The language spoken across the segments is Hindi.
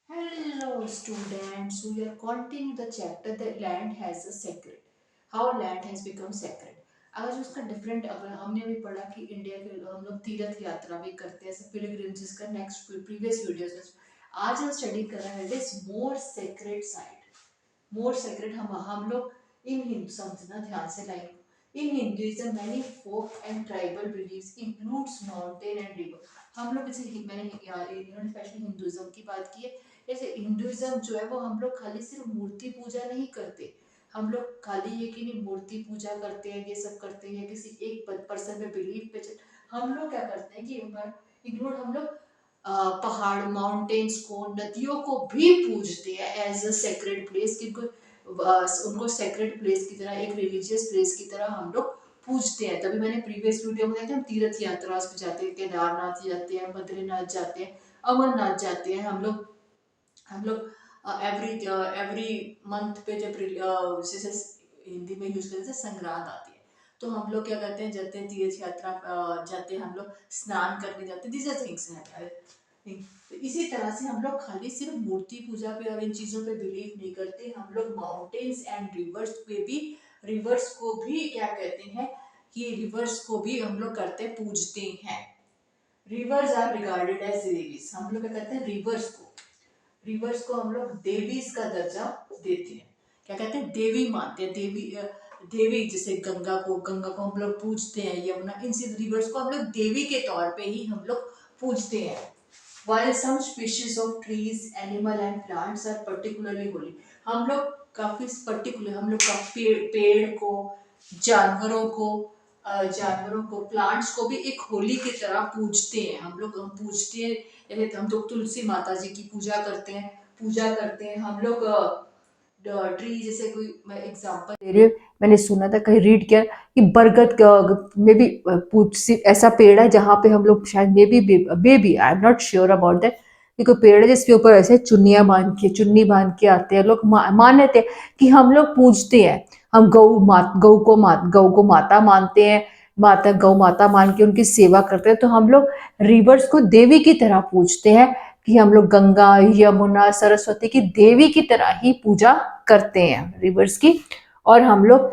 Hello students, we are continuing the chapter The Land Has a Secret. How Land Has Become Sacred. आज उसका डिफरेंट अगर हमने भी पढ़ा कि इंडिया के हम लोग तीर्थ यात्रा भी करते हैं ऐसे पिलग्रिम्स का नेक्स्ट प्रीवियस वीडियोस में आज हम स्टडी कर रहे हैं this more sacred site more sacred हम लोग इन हिंदू समझना ध्यान से like in Hinduism many folk and tribal beliefs includes mountain and river हम लोग जैसे मैंने इन्होंने स्पेशली हिंदुइज्म की बात की है जैसे हिंदुइज्म जो है वो हम लोग खाली सिर्फ मूर्ति पूजा नहीं करते हम लोग खाली ये कि नहीं मूर्ति पूजा करते हैं ये सब करते हैं किसी एक पर्सन पे बिलीव पे हम लोग क्या करते हैं कि इंक्लूड हम लोग पहाड़ माउंटेन्स को नदियों को भी पूजते हैं एज अ सेक्रेड प्लेस किनको उनको सेक्रेड प्लेस की तरह एक रिलीजियस प्लेस की तरह हम लोग पूजते हैं तभी मैंने प्रीवियस वीडियो में देखा हम तीर्थ यात्रा पे जाते हैं केदारनाथ जाते हैं बद्रीनाथ जाते हैं अमरनाथ जाते हैं हम लोग एवरी मंथ पे जब जैसे हिंदी में यूज करते हैं संक्रांत आती है तो हम लोग क्या करते हैं जाते हैं तीर्थ यात्रा जाते हैं हम लोग स्नान करने जाते हैं दीज आर थिंग्स हैं तो इसी तरह से हम लोग खाली सिर्फ मूर्ति पूजा पे और इन चीजों पे बिलीव नहीं करते हम लोग माउंटेन्स एंड रिवर्स को भी क्या कहते हैं कि रिवर्स को भी हम लोग करते पूजते हैं rivers are regarded as Devi's हम लोग क्या कहते हैं रिवर्स को हम लोग देवीज का दर्जा देते हैं क्या कहते हैं देवी मानते हैं देवी जैसे गंगा को हम लोग पूजते हैं यमुना इन रिवर्स को हम लोग देवी के तौर पे ही हम लोग पूजते हैं while some species of trees animal and plants are particularly holy हम लोग काफी पर्टिकुलर हम लोग का पेड़ को जानवरों को प्लांट्स को भी एक होली की तरह पूजते हैं हम पूजते हैं जैसे हम लोग तुलसी माता जी की पूजा करते हैं हम लोग ट्री जैसे कोई मैं एग्जांपल दे रही हूँ मैंने सुना था कहीं रीड किया कि बरगद में भी ऐसा पेड़ है जहाँ पे हम लोग शायद maybe I am not sure about that कि कोई पेड़ है जिसके ऊपर ऐसे चुन्नी बांध के आते हैं लोग मान्यते हैं कि हम लोग पूजते हैं हम गौ को माता मानते हैं गौ माता मान के उनकी सेवा करते हैं तो हम लोग रिवर्स को देवी की तरह पूजते हैं कि हम लोग गंगा यमुना सरस्वती की देवी की तरह ही पूजा करते हैं रिवर्स की और हम लोग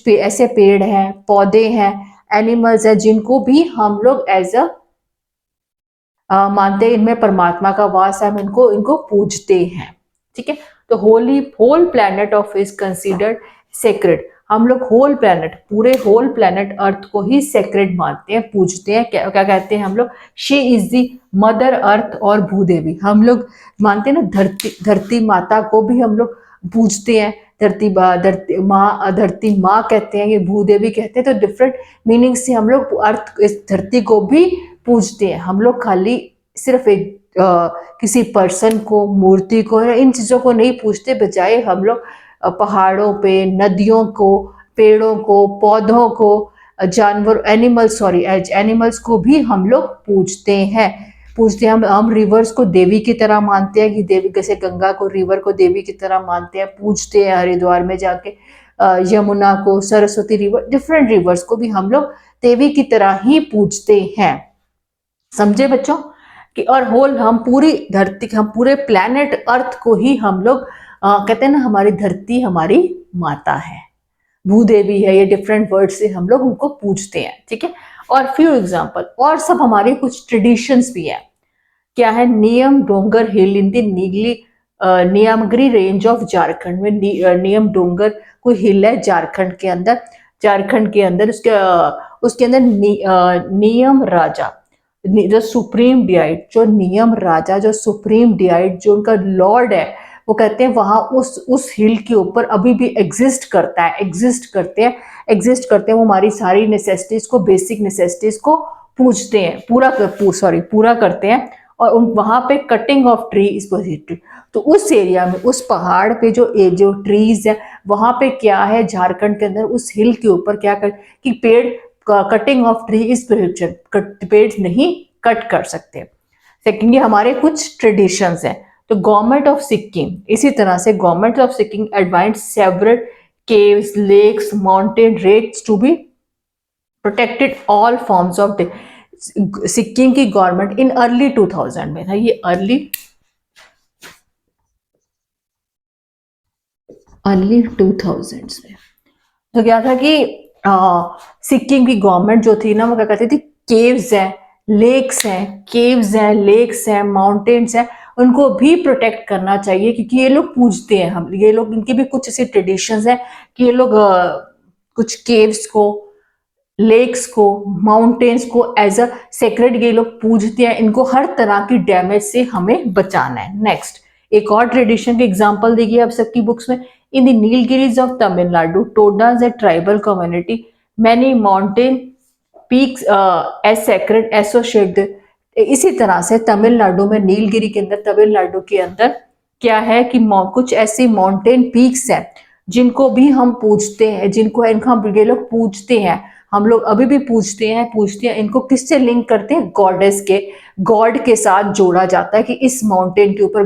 ऐसे पेड़ हैं पौधे हैं एनिमल्स हैं जिनको भी हम लोग एज अ मानते हैं इनमें परमात्मा का वास है हम इनको पूजते हैं ठीक है तो whole planet of is considered sacred हम लोग पूरे होल प्लैनेट अर्थ को ही सेक्रेड मानते हैं पूजते हैं क्या कहते हैं हम लोग she is the mother earth और भूदेवी हम लोग मानते हैं ना धरती माता को भी हम लोग पूजते हैं धरती माँ कहते हैं ये भूदेवी कहते हैं तो डिफरेंट मीनिंग से हम लोग अर्थ इस धरती को भी पूजते हैं हम लोग खाली सिर्फ एक किसी पर्सन को मूर्ति को या इन चीजों को नहीं पूजते बजाय हम लोग पहाड़ों पे नदियों को पेड़ों को पौधों को एनिमल्स को भी हम लोग पूजते हैं हम रिवर्स को देवी की तरह मानते हैं कि देवी जैसे गंगा को रिवर को देवी की तरह मानते हैं पूजते हैं हरिद्वार में जाके यमुना को सरस्वती रिवर डिफरेंट रिवर्स को भी हम लोग देवी की तरह ही पूजते हैं समझे बच्चों कि और हम पूरे प्लैनेट अर्थ को ही हम लोग कहते हैं ना हमारी धरती हमारी माता है भूदेवी है ये डिफरेंट वर्ड से हम लोग उनको पूजते हैं ठीक है और फ्यू एग्जांपल और सब हमारे कुछ ट्रेडिशंस भी है क्या है नियम डोंगर हिल इन दी नीगली नियमगिरी रेंज ऑफ झारखंड में नियम डोंगर कोई हिल है झारखंड के अंदर उसके अंदर नियम राजा जो सुप्रीम डियाइट जो सुप्रीम डियाइट जो उनका लॉर्ड है वो कहते हैं वहां उस हिल के ऊपर अभी भी एग्जिस्ट करते हैं वो हमारी सारी नेसेसिटीज को बेसिक नेसेसिटीज को पूछते हैं पूरा करते हैं और वहां पे cutting of tree is prohibited तो उस एरिया में उस पहाड़ पे जो ट्रीज है वहां पे क्या है झारखंड के अंदर उस हिल के ऊपर क्या कर कि cutting of tree is prohibited पेड़ नहीं कट कर सकते सेकेंडली हमारे कुछ ट्रेडिशंस हैं तो गवर्नमेंट ऑफ सिक्किम इसी तरह से government of Sikkim advise several caves lakes mountain rocks to be protected all forms of Sikkim की गवर्नमेंट इन अर्ली 2000 में था ये अर्ली अर्ली 2000s में तो क्या था कि सिक्किम की गवर्नमेंट जो थी ना वो क्या कहती थी, केव्स हैं, लेक्स हैं, केव्स हैं, लेक्स हैं, माउंटेन्स हैं, उनको भी प्रोटेक्ट करना चाहिए, क्योंकि ये लोग पूजते हैं, हम ये लोग, इनके भी कुछ ऐसे ट्रेडिशंस हैं कि ये लोग कुछ केव्स को, लेक्स को, माउंटेन्स को एज अ सेक्रेड ये लोग पूजते हैं, इनको हर तरह की डैमेज से हमें बचाना है। नेक्स्ट एक और ट्रेडिशन के एग्जांपल देखिए आप सबकी बुक्स में, in the Nilgiris of Tamil Nadu Todas a tribal community many mountain peaks as sacred associate. इसी तरह से तमिलनाडु में, नीलगिरी के अंदर, तमिलनाडु के अंदर क्या है कि कुछ ऐसी माउंटेन पीक्स हैं जिनको भी हम पूजते हैं, जिनको इनको हम ये लोग पूजते हैं, हम लोग अभी भी पूछते हैं, इनको किससे लिंक करते हैं, गॉडेस के, गॉड के साथ जोड़ा जाता है कि इस माउंटेन के ऊपर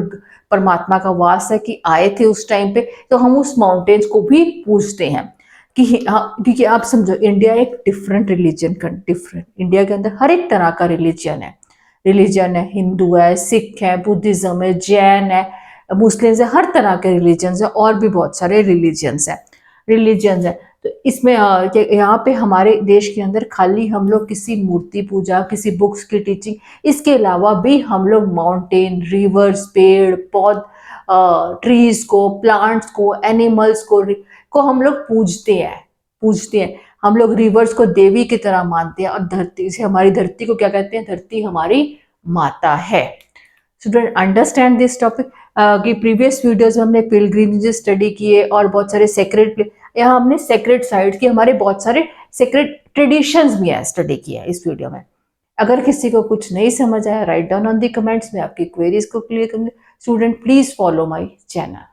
परमात्मा का वास है, कि आए थे उस टाइम पे, तो हम उस माउंटेन्स को भी पूजते हैं। कि क्योंकि आप समझो इंडिया एक डिफरेंट रिलीजन का, डिफरेंट, इंडिया के अंदर हर एक तरह का रिलीजन है, हिंदू है, सिख है, बुद्धिज्म है, जैन है, मुस्लिम्स है, हर तरह के रिलीजन्स है, और भी बहुत सारे रिलीजन्स है। तो इसमें यहाँ पे हमारे देश के अंदर खाली हम लोग किसी मूर्ति पूजा, किसी बुक्स की टीचिंग, इसके अलावा भी हम लोग माउंटेन, रिवर्स, पेड़ पौध, ट्रीज को, प्लांट्स को, एनिमल्स को हम लोग पूजते हैं। हम लोग रिवर्स को देवी की तरह मानते हैं, और धरती से, हमारी धरती को क्या कहते हैं, धरती हमारी माता है। Student understand this topic. कि प्रीवियस वीडियोज में हमने पिलग्रिमेजेस स्टडी किए और बहुत सारे सेक्रेट, यहाँ हमने सेक्रेट साइट्स की, हमारे बहुत सारे सेक्रेट ट्रेडिशंस भी है स्टडी किया है इस वीडियो में। अगर किसी को कुछ नहीं समझ आया, write down on the comments में आपकी क्वेरीज को क्लियर करेंगे। Student please follow my channel.